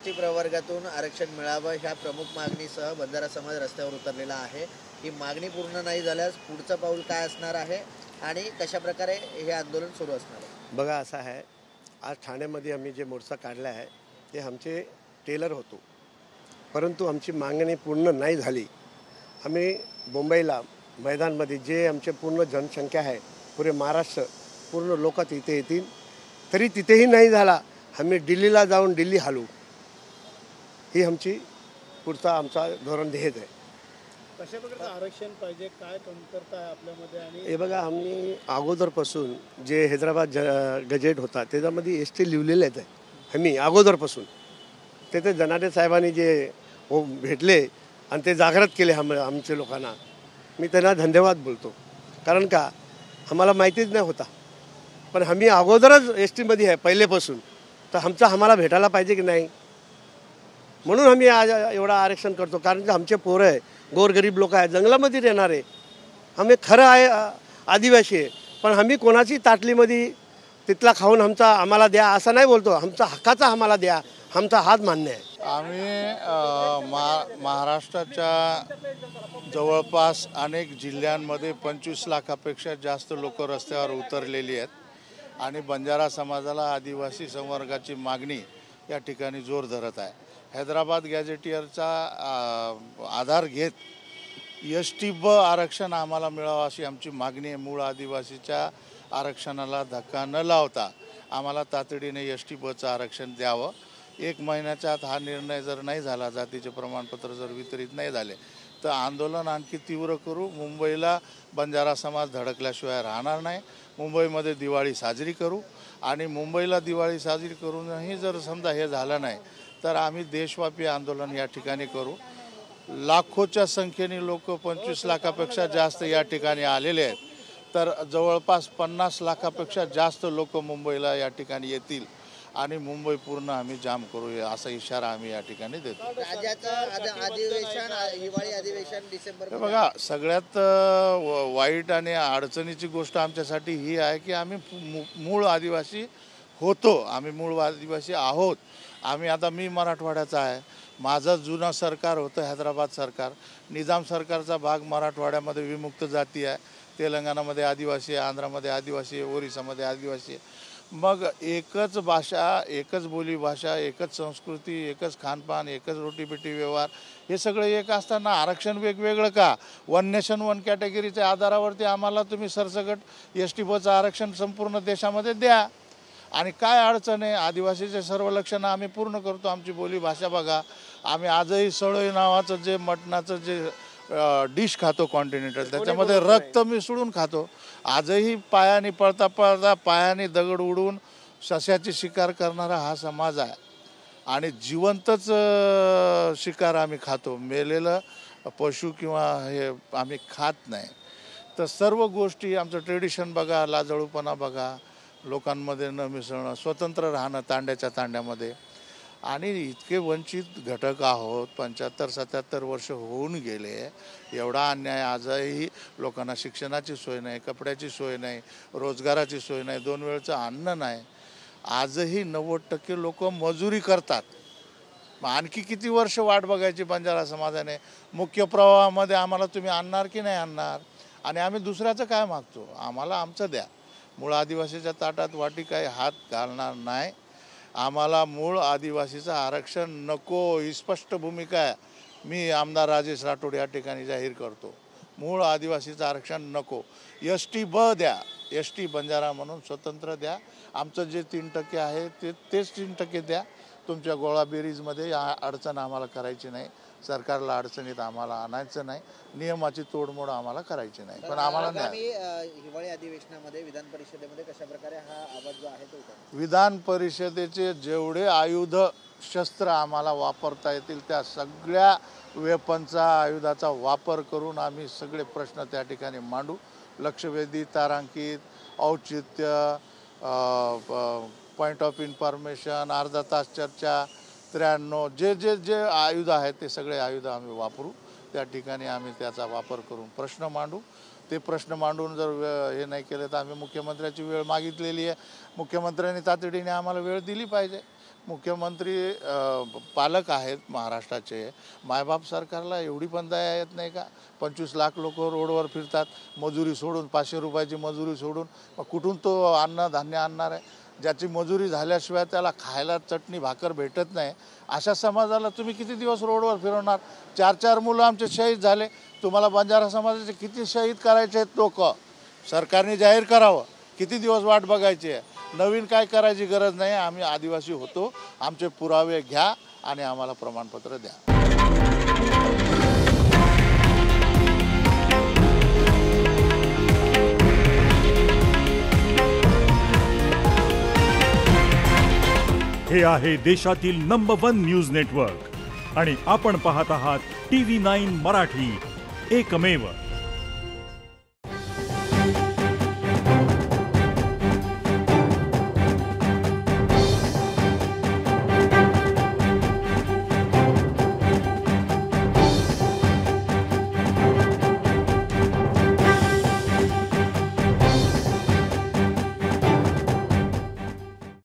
T प्रवर्गातून आरक्षण मिळावं ह्या प्रमुख मागणीसह बंजारा समाज रस्त्यावर उतरलेला आहे। ही मागणी पूर्ण नाही झाल्यास पुढचं पाऊल काय असणार आहे आणि कशा प्रकारे हे आंदोलन सुरू असणार आहे? बघा असं आहे, आज ठाण्यामध्ये आम्ही जे मोर्चा काढला आहे ते आमचे टेलर होतो, परंतु आमची मागणी पूर्ण नाही झाली। आम्ही मुंबईला मैदानमध्ये जे आमचे पूर्ण जनसंख्या आहे, पुरे महाराष्ट्र पूर्ण लोक तिथे येतील, तरी तिथेही नाही झाला, आम्ही दिल्लीला जाऊन दिल्ली हालू, ही आमची पुढचा आमचा धोरण ध्येय आहे। कशा प्रकारचं आरक्षण पाहिजे, काय कमतरता आहे आपल्यामध्ये? आणि हे बघा, आम्ही अगोदरपासून जे हैदराबाद गजेट होता त्याच्यामध्ये एस टी लिहिलेले आहेत। आम्ही अगोदरपासून ते जनाडे साहेबांनी जे भेटले आणि ते जागृत केले आमच्या लोकांना, मी त्यांना धन्यवाद बोलतो। कारण का आम्हाला माहितीच नाही होता, पण आम्ही अगोदरच एस टीमध्ये आहे पहिलेपासून, तर आम्हाला भेटायला पाहिजे की नाही, म्हणून आम्ही आज एवढा आरक्षण करतो। कारण की आमचे पोरं आहे, गोरगरीब लोक आहे, जंगलामध्ये राहणारे, आम्ही खरं आहे आदिवासी आहे, पण आम्ही कोणाची ताटलीमध्ये तिथला खाऊन आम्हाला द्या असं नाही बोलतो, आमचा हक्काचा आम्हाला द्या, आमचा हात मान्य आहे। आम्ही महाराष्ट्राच्या जवळपास अनेक जिल्ह्यांमध्ये 25 लाखापेक्षा जास्त लोक रस्त्यावर उतरलेली आहेत आणि बंजारा समाजाला आदिवासी संवर्गाची मागणी या ठिकाणी जोर धरत आहे। हैदराबाद गॅझेटियरचा आधार घेत एस टी ब आरक्षण आम्हाला मिळावं अशी आमची मागणी आहे। मूळ आदिवासीच्या आरक्षणाला धक्का न लावता आम्हाला तातडीने एस टी बचं आरक्षण द्यावं। 1 महिन्याच्या आत हा निर्णय जर नाही झाला, जातीचे प्रमाणपत्र जर वितरित नाही झाले, तर आंदोलन आणखी तीव्र करू। मुंबईला बंजारा समाज धडकल्याशिवाय राहणार नाही। मुंबईमध्ये दिवाळी साजरी करू आणि मुंबईला दिवाळी साजरी करूनही जर समजा हे झालं नाही, तर आम्ही देशव्यापी आंदोलन या ठिकाणी करू। लाखोच्या संख्येने लोक, 25 लाखापेक्षा जास्त या ठिकाणी आलेले आहेत, तर जवळपास 50 लाखापेक्षा जास्त लोक मुंबईला या ठिकाणी येतील आणि मुंबई पूर्ण आम्ही जाम करू, असा इशारा आम्ही या ठिकाणी देतो। अधिवेशन, हिवाळी अधिवेशन डिसेंबर। बघा, सगळ्यात वाईट आणि अडचणीची गोष्ट आमच्यासाठी ही आहे की आम्ही मूळ आदिवासी होतो, आम्ही मूळ आदिवासी आहोत। आता मी मराठवाड्याचा आहे, माझं जुनं सरकार होतं हैदराबाद सरकार, निजाम सरकारचा भाग मराठवाड्यामध्ये विमुक्त जाती आहे, तेलंगणामध्ये आदिवासी आहे, आंध्रामध्ये आदिवासी आहे, ओरिसामध्ये आदिवासी आहे। मग एकच भाषा, एकच बोलीभाषा, एकच संस्कृती, एकच खानपान, एकच रोटीपेटी व्यवहार, हे सगळं एक असताना आरक्षण वेगवेगळं का? 1 नेशन 1 कॅटेगरीच्या आधारावरती आम्हाला तुम्ही सरसकट एस टी बचं आरक्षण संपूर्ण देशामध्ये द्या। आणि काय अडचण आहे? आदिवासीचे सर्व लक्षणं आम्ही पूर्ण करतो। आमची बोलीभाषा बघा, आम्ही आजही सळई नावाचं जे मटणाचं जे डिश खातो कॉन्टिनेंटल, त्याच्यामध्ये रक्त मिसळून खातो। आजही पायाने पळता पळता पायाने दगड उडून सस्याची शिकार करणारा हा समाज आहे आणि जिवंतच शिकार आम्ही खातो, मेलेलं पशु किंवा हे आम्ही खात नाही। तर सर्व गोष्टी, आमचं ट्रेडिशन बघा, लाजळूपणा बघा, लोकांमध्ये न मिसळणं, स्वतंत्र राहणं तांड्याच्या तांड्यामध्ये, आणि इतके वंचित घटक आहोत। 75-77 वर्ष होऊन गेले, एवढा अन्याय आजही लोकांना शिक्षणाची सोय नाही, कपड्याची सोय नाही, रोजगाराची सोय नाही, 2 वेळचं अन्न नाही। आजही 90% लोक मजुरी करतात। मग आणखी किती वर्ष वाट बघायची बंजारा समाजाने? मुख्य प्रवाहामध्ये आम्हाला तुम्ही आणणार की नाही आणणार? आणि आम्ही दुसऱ्याचं काय मागतो? आम्हाला आमचं द्या। मूळ आदिवासीच्या ताटात वाटी काही हात घालणार नाही। आम्हाला मूळ आदिवासीचं आरक्षण नको, ही स्पष्ट भूमिका आहे। मी आमदार राजेश राठोड या ठिकाणी जाहीर करतो, मूळ आदिवासीचं आरक्षण नको। एस टी ब द्या, एस टी बंजारा म्हणून स्वतंत्र द्या। आमचं जे 3% आहे तेच 3% द्या। तुमच्या गोळाबेरीजमध्ये अडचण आम्हाला करायची नाही, सरकारला अडचणीत आम्हाला आणायचं नाही, नियमाची तोडमोड आम्हाला करायची नाही, पण आम्हाला हिवाळी अधिवेशनामध्ये विधान परिषदेमध्ये कशा प्रकारे हा आवाज जो आहे तो विधान परिषदेचे जेवढे आयुध शस्त्र आम्हाला वापरता येतील त्या सगळ्या वेपनचा, आयुधाचा वापर करून आम्ही सगळे प्रश्न त्या ठिकाणी मांडू। लक्षवेधी, तारांकित, औचित्य, पॉईंट ऑफ इन्फॉर्मेशन, अर्धा तास चर्चा, 93, जे आयुध आहेत ते सगळे आयुध आम्ही वापरू। त्या ठिकाणी आम्ही त्याचा वापर करून प्रश्न मांडू। ते प्रश्न मांडून जर हे नाही केलं तर आम्ही मुख्यमंत्र्याची वेळ मागितलेली आहे, मुख्यमंत्र्यांनी तातडीने आम्हाला वेळ दिली पाहिजे। मुख्यमंत्री पालक आहेत महाराष्ट्राचे, मायबाप सरकारला एवढी पण दया येत नाही का? 25 लाख लोक रोडवर फिरतात, मजुरी सोडून, 500 रुपयाची मजुरी सोडून, मग कुठून तो अन्नधान्य आणणार आहे? ज्याची मजुरी झाल्याशिवाय त्याला खायला चटणी भाकर भेटत नाही, अशा समाजाला तुम्ही किती दिवस रोडवर फिरवणार? 4 मुलं आमचे शहीद झाले, तुम्हाला बंजारा समाजाचे किती शहीद करायचे आहेत लोक? सरकारने जाहीर करावं. किती दिवस वाट बघायची आहे? नवीन काय करायची गरज नाही. आम्ही आदिवासी होतो, आमचे पुरावे घ्या आणि आम्हाला प्रमाणपत्र द्या. हे आहे देशातील नंबर 1 न्यूज नेटवर्क आणि आपण पाहत आहात TV9 मराठी, एकमेव.